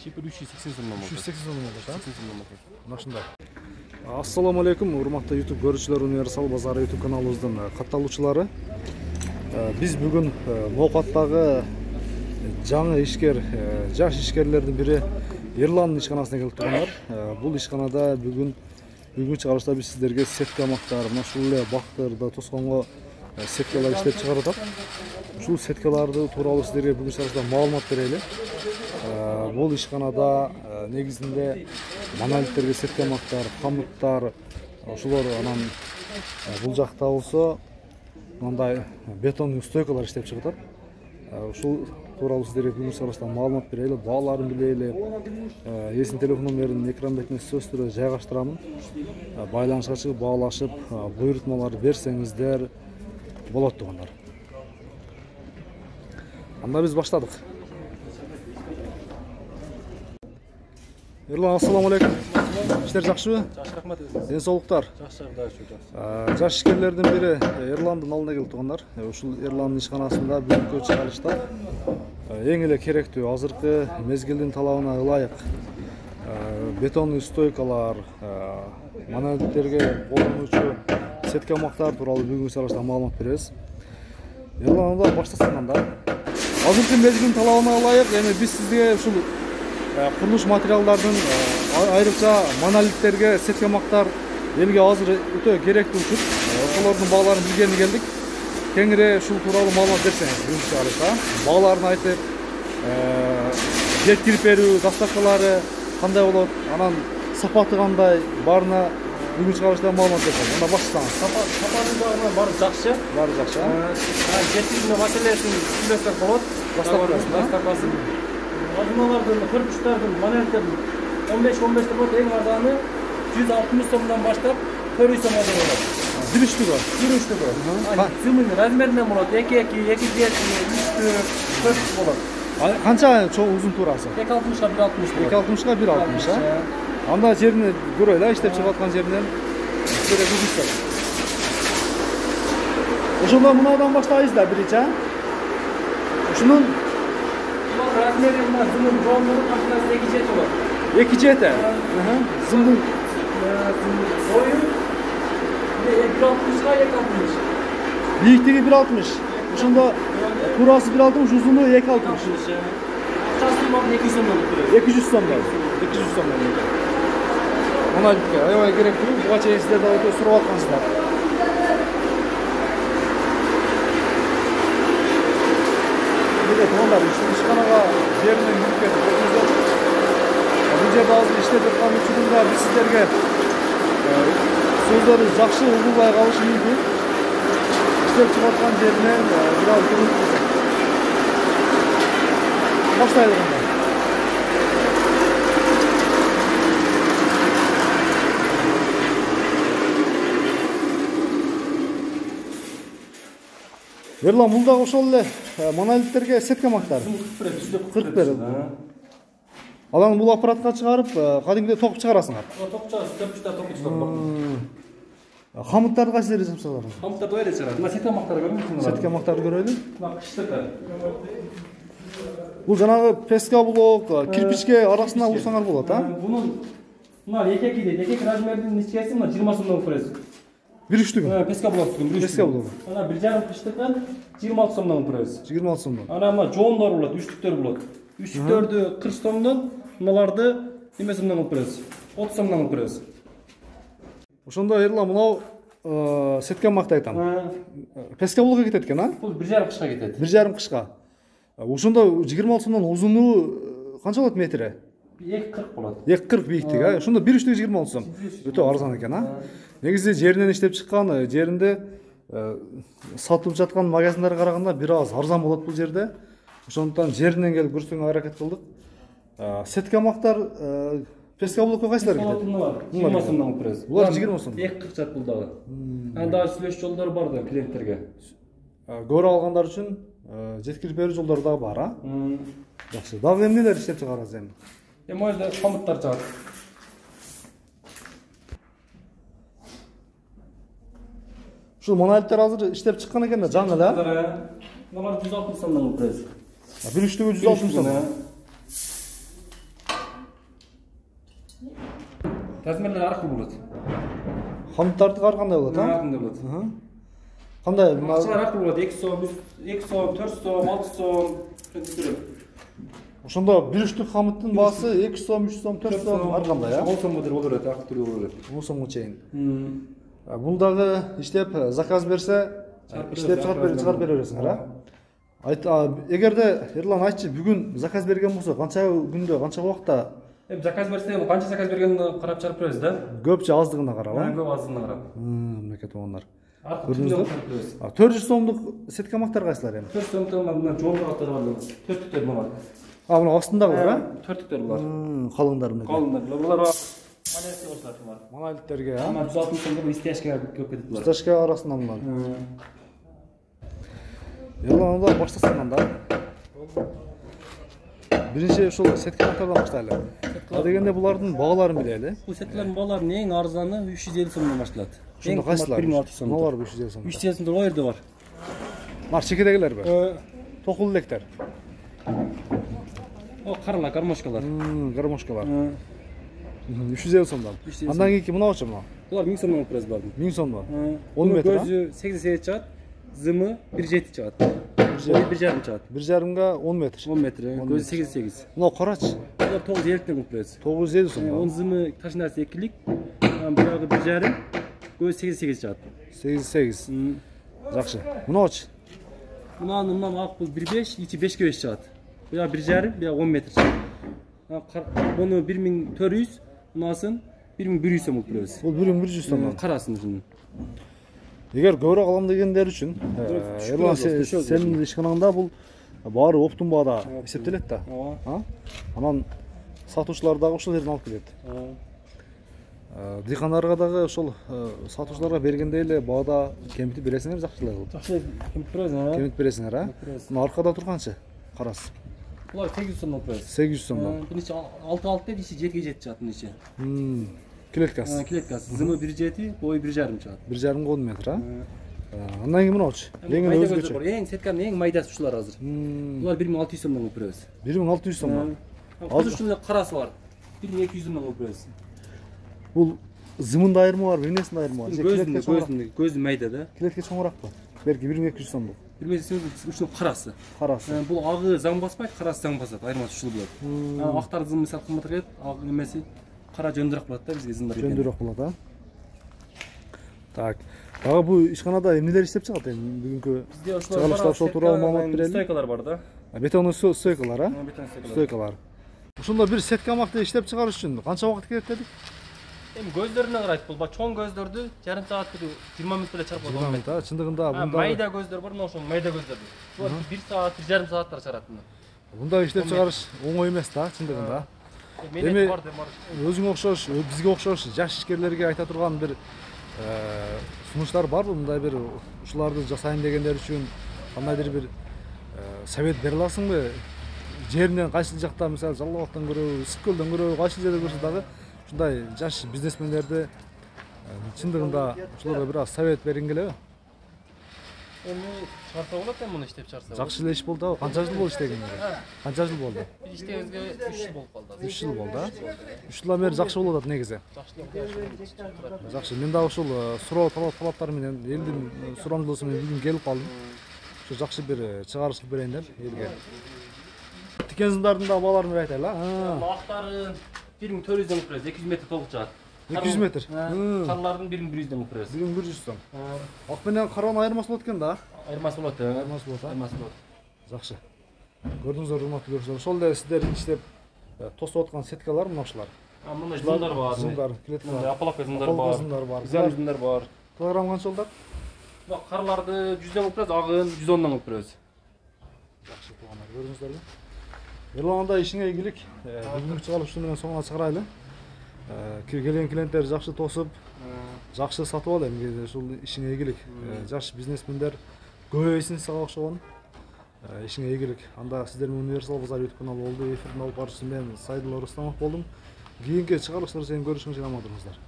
Шипер 380 сомдон болот. 380 сомдон болот, а? 80 сомдон болот. Мына ушундай. Ассаламу алейкум, урматтуу YouTube көрүүчүлөр, Универсал базары YouTube каналыбыздын катталуучулары. Биз бүгүн Ноокаттагы жаңы ишкер, жаш ишкерлердин бири Ерландын ишканасына келип тургандар. Бул ишканада бүгүн чыгарышта биз сиздерге сетка мактар, мына ушул эле бактырда тосконго сеткалар иштеп чыгарып атат. Ушул сеткаларды тууралуу сиздерге бүгүн чыгарышта маалымат берели. Бул ишканада негизинде монолиттерге сетка мактар, камыттар, ошолор анан бул жакта болсо мындай бетондуу стойкалар иштеп чыгып атат. Ушул тууралуу сиздерге бүгүн чыгарышта маалымат берели, бааларын билели. Эсин телефон номерин экран бетине сөз түрүндө жайгаштырамын. Байланышка чыгып, баалашып, буйрутмаларды берсеңиздер болот тугандар. Анда биз баштадык. Ерлан, ассаламу алейкум. Иштер жакшыбы? Жакшы, рахмат. Ден соолуктар. Жакшы, жакшы. Жаш ишкерлердин бири Ерландын алдына келип тургандар. Ушул Ерландын ишканасында бүгүнкү чыгарышта эң эле керектүү азыркы мезгилдин талабына ылайык бетондуу стойкалар, монолиттерге колдонуучу сетка мактар тууралуу бүгүнкү чыгарышта маалымат беребиз. Ерлан, анда баштасаң анда. Азыркы мезгилдин талабына ылайык, эми биз сизге ушул курулуш материалдардын айрыкча монолиттерге сетка мактар элге азыр өтө керектүү учур. Ошолордун бааларын билгени келдик. Кеңири ушул тууралуу маалымат берсеңиз бүгүнкү чыгарышта. Бааларын айтып, жеткирип берүү дастаркалары кандай болот, анан сапаты кандай, баарына бүгүнкү чыгарышта маалымат берсеңиз. Анда баштасаңыз. Сапаты баары жакшы. Баары жакшы. Жеткирүү маселесин түшүнбөсөк болот. Дастаркасын. Мазмуналардын, корпустардын, монолиттердин 15-15 болот, эң арзаны 160 сомдон баштап 400 сомго болот. Бир үчтүгү. Зымын размеринен болот. 2-2, 2-7, 3-4 болот. Канча чоң узун туурасы? 260-га 160. 260-га 160, а? Анда жерин көрөйлү, иштеп чыгып аткан жеринен сиздерге көрсөтөм. Ошондо мынаудан баштайбыз биринчи, а? Ушунун размери мына зымын жоонлугу кантасы 2-7 болот. 2-7. Зымдын бою 160-га 260. Бийиктиги 160. Ошондо туурасы 160, узуну 260. Акчасы бар 200 сом болот. 200 сомдон. 200 сомдон. Монолитке аябай керектүү. Буга чейин сиздер да өтө сурап аткансыздар. Тугандар, ишканага жеринен кирип кетип көрдүңүздөр. Бул жерде азыр иштеп жаткан учурунда биз сиздерге сөздөрү жакшы угулбай калышы мүмкүн. Иштеп чыгып аткан жеринен бир аз көрүнүп кетет. Баштайлык анда. Ерлан, бул дагы ошол эле монолиттерге сетка мактар. 41. Алан бул аппаратка чыгарып, кадимгидей токуп чыгарасыңар. Токуп чыгарасыз, көпчүктө токуп чыгарып. Камыттарды кайсы жерге жапсалар? Камыттарды ойре чыгарат. Мына сетка мактарды көрдүңүзбү? Сетка мактарды көрөлү. Мына кыштыкы. Бул жанагы песка блок, кирпичке арасына урсаңар болот, а? Бунун мына 2-2 размердин ичкеси мына 20 сомдон көрөсүз. Бир үчтүгү. Песка блоктун бир Песка блок. Ана 1,5 кыштыкын 26 сомдон көрөсүз. 26 сомдон. Ана мына жоондор болот, үчтүктөр болот. Үчтүктөрдү 40 сомдон, мыналарды неме сомдон көрөсүз. 30 сомдон көрөсүз. Ошондо Ерлан, мынау сетка макта айтам. Песка блокко кетет экен, а? Бул 1,5 кышка кетет. 1,5 кышка. Ошондо 26 сомдон узуну канча болот метри? 2,40 болот. 2,40 бийиктиги, а? Ошондо бир үчтүгү 26 сом. Өтө арзан экен, а? Негизи жеринен иштеп чыккан, жеринде сатылып жаткан магазиндерге караганда бир аз арзан болот бул жерде. Ошондуктан жеринен келип көрсөтүүгө аракет кылдык. Сетка мактар песка блокко кайсылар кетет? 20 сомдон көрөсүз. Булар 20 сом. 2,40 жат бул дагы. Анда сүйлөш жолдору бар да клиенттерге. Көрө алгандар үчүн жеткирип берүү жолдору дагы бар, а? Жакшы. Дагы эмнелер иштеп чыгарасыз эми? Эми өзү камыттар чыгат. Ушул монолиттер азыр иштеп чыккан экен да, жаңы да? Мыналар 160 сомдон көрөсүз. Бир үчтүгү 160 сом. Размерлер аркылуу болот. Хамдтардыкы ар кандай болот, а? Кандай болот. Кандай? Акчалар аркылуу болот. 2 сом, 4 сом, 6 сом. Ошондо бир үчтүк хамыттын баасы 2 сом, 3 сом, 4 сом ар кандай, а? 10 сомго дейин боло берет, акы түрү боло берет. 10 сомго чейин. Бул дагы иштеп заказ берсе, иштеп чыгарып бере бересиңер, а? Эгерде Эрлан айтчы, бүгүн заказ берген болсо, канча күндө, канча убакта? Заказ берсе, канча заказ бергенин карап чыгарып беребиз да. Көпчө аздыгына карап, а? Көп аздыгына карап. Мынакей туугандар. Көрдүңүздөр? 400 сомдук сеткамактар кайсылар эми? 4 сомдук мына жоомдуктар бар. 4 түтөр бар. Мына астындагылар, а? 4 түтөр бар. Калыңдар мынакей. Калыңдар. Булар малайский болсолар бар. Монолиттерге, а? 160 сомдук истяшка көп кетет булар. Истяшка арасынан мындан. Ерланда баштасаңан да. Биринчи ушул сеткамактардан баштайлы. Дегенде булардын багаларын билели. Бул сеткалардын багалары эң арзаны 350 сомдон башталат. Ошондо кайсылар? 1600 сом. Налар 350 сом. 350 сомдон о жерде бар. Нар чекедегилер бе? Токул электер. О, каралар, гармошкалар. Гармошкалар. 350 сомдон. Андан кийинки мынабычы мына? Булар 1000 сомдон пресс бар. 1000 сомдон. 10 метр. Көзү 88 чыгат, зымы 1.7 чыгат. 1.5 чыгат. 1.5га 10 метр. 10 метр. Көзү 88. Мына карачы. Булар 950 пресс. 950 сомдон. Он зымы ташынасы 2лик, бирагы 1.5, көзү 88 чыгат. 88. Жакшы. Мынабычы? Мындан ак бул 1.5, ичи 5ке 5 чыгат. Буя 1.5, буя 10 метр чыгат. Буну 1400, мынасын 1100 сом болуп беребиз. Бул 1100 сомдон. Карасын ушуну. Эгер көбүрөөк алам дегендер үчүн, Эрлан сенин ишканаңда бул баары оптун баада эсептелет да. Анан сатуучулар дагы ошол жерден алып келет. Дыйкандарга дагы ошол сатуучуларга бергендей эле баада кемитип бересиңер, жакшылай кылып. Жакшы кемитип бересиңер, Кемитип бересиңер, а? Мына аркада турганчы? Карас. Булар 800 сомдон беребиз. 800 сомдон. Биринчи 6 дейт, ичи 7ге 7 чыгат мынча. Клеткасы. Клеткасы. Зымы 1.7, бою 1.5 чыгат. 1.5 10 метр, а? Андан кийин мынабычы? Эң өзгөчө. Эң сетканын эң майдасы ушулар азыр. Булар 1600 сомдон беребиз. 1600 сомдон. Азыр ушундай карасы бар. 1200 сомдон беребиз. Бул зымында айырмы бар, эмнесинде айырмы бар? Көзү майда да. Клетке чоңураакпы? Белки 1200 сомдук. Билбейсиз, ушунун карасы. Карасы. Бул агы заң баспайт, карасы заң басат. Айырмасы ушул болот. Актар зым мисалы кымбат келет, ак эмеси кара жөндөөрөөк болот да бизге зымдар. Жөндөөрөөк болот, а? Так. Дагы бул ишканада эмнелер иштеп чыгат эми бүгүнкү чыгарылышта ошол тууралуу маалымат берели. Стойкалар бар да. Бетонный стойкалар, а? Бетон Стойкалар. Ошондо бир сеткамакты иштеп чыгарыш үчүн канча убакыт керек дедик? Эми көздөрүнө карайт бул. Чоң көздөрдү жарым саат 20 минут эле чыгарып болот. 20 минут, а? Чындыгында бунда майда көздөр бар, мына ошол майда көздөрдү. Булар 1 саат, 1,5 сааттар чыгарат мына. Бунда иштеп чыгарыш оңой эмес да, чындыгында. Эми өзүңө окшош, бизге окшош жаш ишкерлерге айта турган бир сунуштар барбы? Мындай бир ушуларды жасайын дегендер үчүн кандайдыр бир совет бере аласыңбы? Жеринен кайсыл жакта, мисалы Жалал абадтан көрөбү, Ысык көлдөн көрөбү, кайсыл жерде көрсө дагы ушундай жаш бизнесмендерди чындыгында ушуларга бир аз совет бериң келеби? Эми чыгарса болот эми муну иштеп чыгарса. Жакшы эле иш болду. Канча жыл болду иштегениңер? Канча жыл болду? Иштегенибизге 3 жыл болуп калды. 3 жыл болду, а? 3 жылдан бери жакшы болуп атат негизи. Жакшы. Мен дагы ушул суроо талаптары менен элдин сурамдоосу менен бүгүн келип калдым. Ушу жакшы бир чыгарыш кылып берейин деп элге. Тикен зымдардын да бааларын бир айтайлы, а? Актары 1400 сом беребиз, 200 метр толук чыгат. 200 метр. Карлардын 1100 сом беребиз. 1100 сом. Ак менен каранын айырмасы болот экен да? Айырмасы болот, айырмасы болот, а? Айырмасы болот. Жакшы. Көрдүңүздөр, урматтуу көрүүчүлөр. Ошол эле сиздер иштеп тосуп аткан сеткалар мына ушулар. Мына зымдар бар. Зымдар, клеткалар. Апалапка зымдар бар. Зымдар бар. Зымдар бар. Килограмм канча болот? Бак карларды 100 сом беребиз, агын 110 сом беребиз. Жакшы туугандар, көрдүңүздөрбү? Ерланда ишиңе ийгилик. Бүгүнкү чыгарылыш менен соңуна чыгарайлы. Келген клиенттер жакшы тосуп, жакшы сатып ал эми ушул ишиңе ийгилик. Жаш бизнесмендер көбөйсүн сага окшогон. Ишиңе ийгилик. Анда сиздер менен Универсал базар YouTube каналы болду. Эфирдин алып баруучусу мен Сайдулла Рустамов болдум. Кийинки чыгарылыштар сенин көрүшүңүз аман болуңуздар.